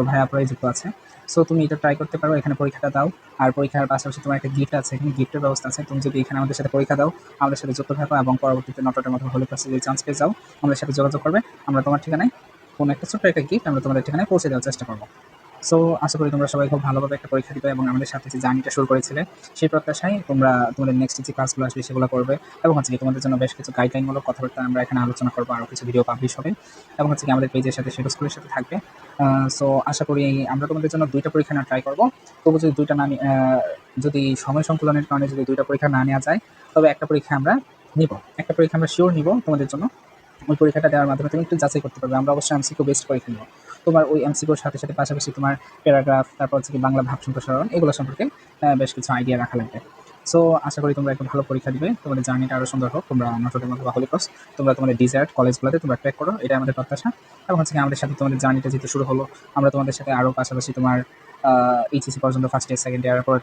ভাই আপুরাই যুক্ত আছে। সো তুমি এটা ট্রাই করতে পারো, এখানে পরীক্ষাটা দাও। আর পরীক্ষার পাশাপাশি তোমার একটা গিফট আছে, এখানে গিফটের ব্যবস্থা আছে। তুমি যদি এখানে আমাদের সাথে পরীক্ষা দাও, আমাদের সাথে যুক্ত থাকো এবং পরবর্তীতে নটরের মতো হোলি ক্রসে যদি চান্স পেয়ে যাও, আমাদের সাথে যোগাযোগ করবে। আমরা তোমার ঠিকানায় কোনো একটা ছোট্ট একটা গিফট আমরা তোমাদের ঠিকানায় পৌঁছে দেওয়ার চেষ্টা করবো। সো আশা করি তোমরা সবাই খুব ভালোভাবে একটা পরীক্ষা দিবে এবং আমাদের সাথে যে জার্নিটা শুরু করেছিলে সেই প্রত্যাশায় তোমরা তোমাদের নেক্সট যে ক্লাসগুলো আসবে সেগুলো করবে। এবং হচ্ছে কি তোমাদের জন্য বেশ কিছু গাইডলাইনমূলক কথাবার্তা আমরা এখানে আলোচনা করবো, আরও কিছু ভিডিও পাবলিশ হবে এবং হচ্ছে কি আমাদের পেজের সাথে শেডো স্কুলের সাথে থাকবে। সো আশা করি আমরা তোমাদের জন্য 2টা পরীক্ষা না ট্রাই করবো। তবু যদি 2টা না যদি সময় সংকুলনের কারণে যদি 2টা পরীক্ষা না নেওয়া যায়, তবে একটা পরীক্ষা আমরা নিব, একটা পরীক্ষা আমরা শিওর নিব তোমাদের জন্য। ওই পরীক্ষাটা দেওয়ার মাধ্যমে তুমি একটু যাচাই করতে পারবে। আমরা অবশ্যই এমসিকিউ বেসড পরীক্ষা নেব। তোমার ওই এমসিকিউর সাথে সাথে পাশাপাশি তোমার প্যারাগ্রাফ, তারপর হচ্ছে কি বাংলা ভাব সম্প্রসারণ, এগুলো সম্পর্কে বেশ কিছু আইডিয়া রাখা লাগবে। সো আশা করি তোমরা একটা ভালো পরীক্ষা দিবে, তোমাদের জার্নিটা আরও সুন্দর হোক। তোমরা নটরের মতো বা হোলি ক্রস তোমরা তোমাদের ডিজায়ার্ড কলেজগুলোতে তোমরা ট্র্যাক করো, এটাই আমাদের প্রত্যাশা। এবং হচ্ছে কি আমাদের সাথে তোমাদের জার্নিটা যেহেতু শুরু হলো, আমরা তোমাদের সাথে আরও পাশাপাশি তোমার এইচএসসি পর্যন্ত ফার্স্ট ইয়ার, সেকেন্ড ইয়ার পরে